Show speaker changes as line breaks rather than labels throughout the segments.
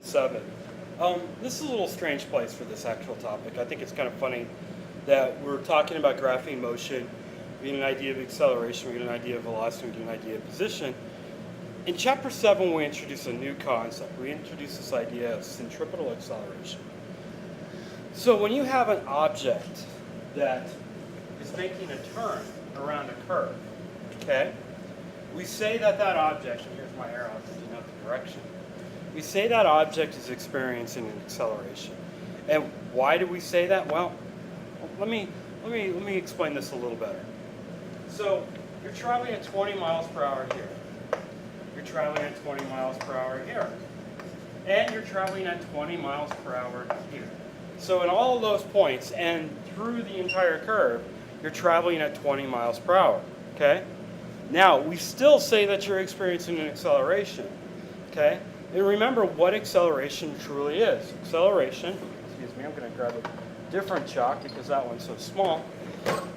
7. This is a little strange place for this actual topic. I think it's kind of funny that we're talking about graphing motion, we get an idea of acceleration, we get an idea of velocity, we get an idea of position. In Chapter 7, we introduce a new concept. We introduce this idea of centripetal acceleration. So when you have an object that is making a turn around a curve, okay, we say that that object, and here's my arrow to denote the direction, we say that object is experiencing an acceleration. And why do we say that? Well, let me explain this a little better. So you're traveling at 20 miles per hour here. You're traveling at 20 miles per hour here. And you're traveling at 20 miles per hour here. So in all of those points and through the entire curve, you're traveling at 20 miles per hour. Okay? Now, we still say that you're experiencing an acceleration. Okay? And remember what acceleration truly is. Acceleration, excuse me, I'm going to grab a different chalk because that one's so small.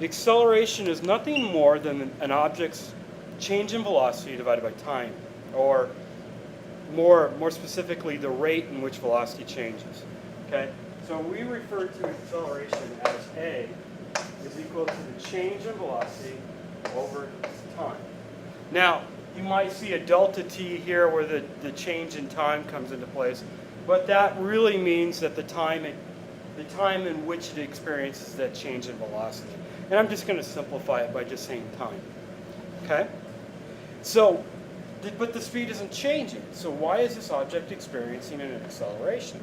Acceleration is nothing more than an object's change in velocity divided by time, or more specifically, the rate in which velocity changes. Okay? So we refer to acceleration as A is equal to the change in velocity over time. Now, you might see a delta t here where the change in time comes into place, but that really means that the time in which it experiences that change in velocity. And I'm just going to simplify it by just saying time. Okay? So, but the speed isn't changing. So why is this object experiencing an acceleration?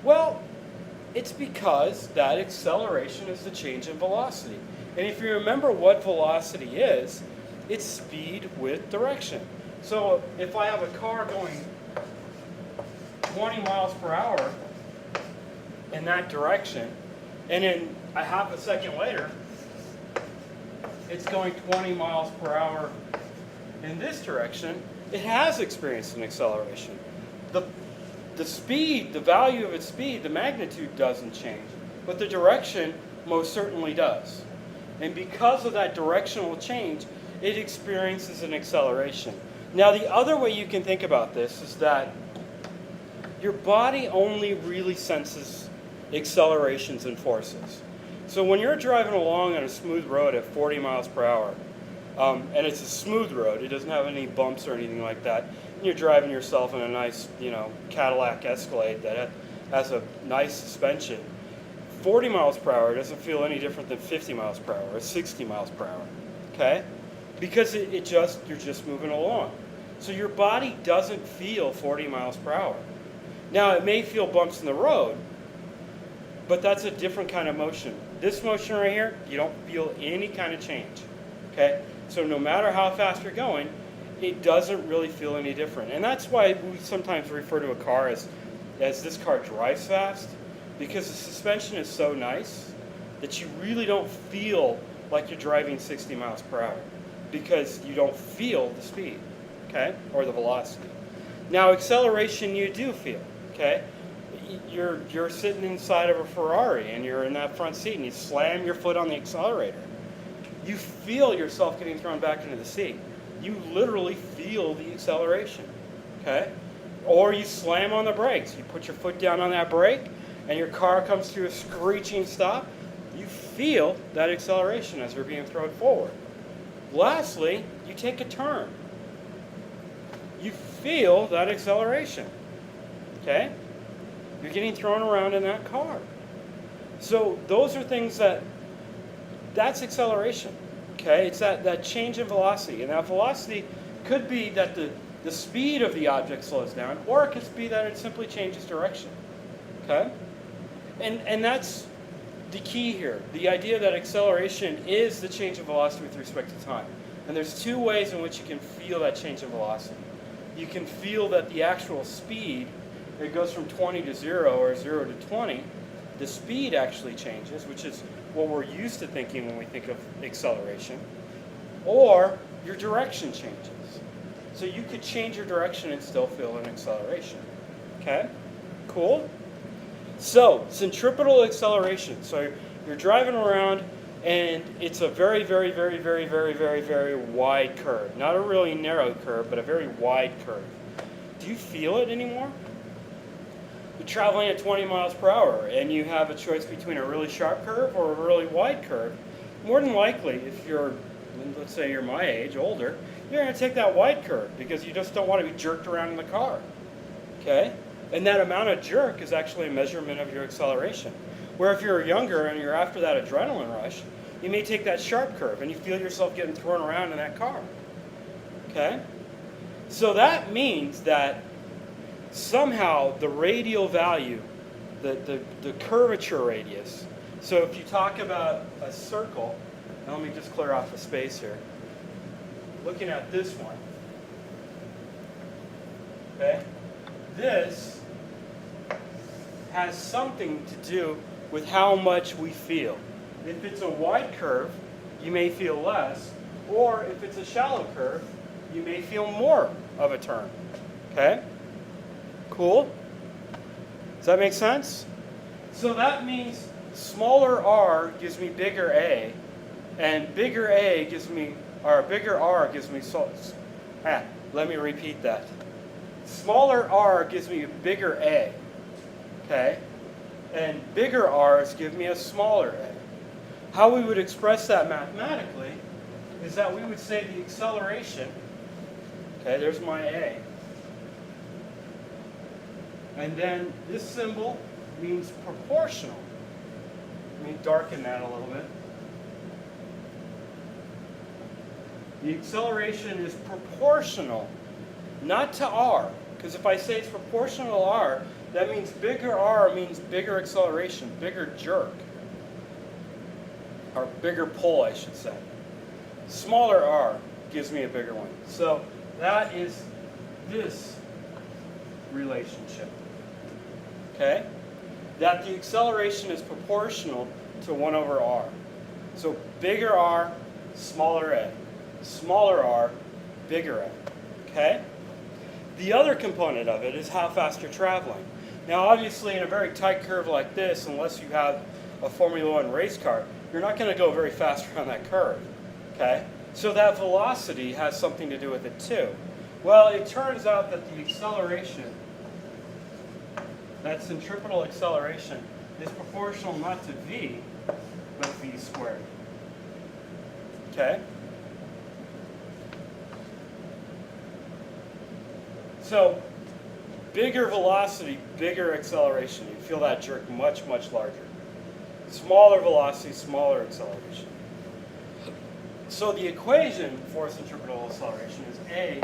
Well, it's because that acceleration is the change in velocity. And if you remember what velocity is, it's speed with direction. So if I have a car going 20 miles per hour in that direction, and then a half a second later, it's going 20 miles per hour in this direction, it has experienced an acceleration. The speed, the value of its speed, the magnitude doesn't change, but the direction most certainly does. And because of that directional change, it experiences an acceleration. Now, the other way you can think about this is that your body only really senses accelerations and forces. So when you're driving along on a smooth road at 40 miles per hour, and it's a smooth road, it doesn't have any bumps or anything like that, and you're driving yourself in a nice, Cadillac Escalade that has a nice suspension, 40 miles per hour doesn't feel any different than 50 miles per hour or 60 miles per hour, okay? Because you're just moving along. So your body doesn't feel 40 miles per hour. Now, it may feel bumps in the road, but that's a different kind of motion. This motion right here, you don't feel any kind of change, okay? So no matter how fast you're going, it doesn't really feel any different. And that's why we sometimes refer to a car as this car drives fast, because the suspension is so nice that you really don't feel like you're driving 60 miles per hour because you don't feel the speed, okay, or the velocity. Now, acceleration you do feel, okay? You're sitting inside of a Ferrari and you're in that front seat and you slam your foot on the accelerator. You feel yourself getting thrown back into the seat. You literally feel the acceleration, okay? Or you slam on the brakes. You put your foot down on that brake and your car comes to a screeching stop. You feel that acceleration as you're being thrown forward. Lastly, you take a turn. You feel that acceleration, okay? You're getting thrown around in that car. So those are things that's acceleration, okay? It's that change in velocity. And that velocity could be that the speed of the object slows down, or it could be that it simply changes direction, okay? And that's the key here. The idea that acceleration is the change in velocity with respect to time. And there's two ways in which you can feel that change in velocity. You can feel that the actual speed, it goes from 20 to 0 or 0 to 20, the speed actually changes, which is what we're used to thinking when we think of acceleration, or your direction changes. So you could change your direction and still feel an acceleration. Okay? Cool? So, centripetal acceleration. So you're driving around and it's a very, very, very, very, very, very, very wide curve. Not a really narrow curve, but a very wide curve. Do you feel it anymore? You're traveling at 20 miles per hour and you have a choice between a really sharp curve or a really wide curve. More than likely, if you're, let's say you're my age, older, you're going to take that wide curve because you just don't want to be jerked around in the car. Okay? And that amount of jerk is actually a measurement of your acceleration. Where if you're younger and you're after that adrenaline rush, you may take that sharp curve and you feel yourself getting thrown around in that car. Okay? So that means that somehow the radial value, the curvature radius, so if you talk about a circle, now let me just clear off the space here. Looking at this one, okay, this has something to do with how much we feel. If it's a wide curve, you may feel less, or if it's a shallow curve, you may feel more of a turn. Okay? Cool? Does that make sense? So that means smaller r gives me bigger A, and bigger A gives me, or bigger R gives me, let me repeat that. Smaller r gives me a bigger A, okay? And bigger r's give me a smaller A. How we would express that mathematically is that we would say the acceleration, okay, there's my A. And then this symbol means proportional. Let me darken that a little bit. The acceleration is proportional, not to r. Because if I say it's proportional to r, that means bigger r means bigger acceleration, bigger jerk. Or bigger pull, I should say. Smaller r gives me a bigger one. So that is this relationship. Okay? That the acceleration is proportional to 1 over r. So bigger r, smaller a. Smaller r, bigger a. Okay? The other component of it is how fast you're traveling. Now obviously in a very tight curve like this, unless you have a Formula One race car, you're not going to go very fast around that curve. Okay? So that velocity has something to do with it too. Well, it turns out that the acceleration, that centripetal acceleration, is proportional not to v, but v squared. Okay? So, bigger velocity, bigger acceleration. You feel that jerk much, much larger. Smaller velocity, smaller acceleration. So the equation for centripetal acceleration is A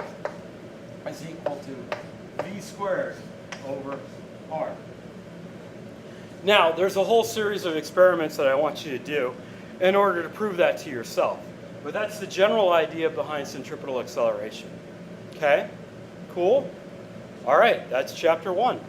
is equal to v squared over r. Now, there's a whole series of experiments that I want you to do in order to prove that to yourself. But that's the general idea behind centripetal acceleration. Okay? Cool? All right, that's chapter 1.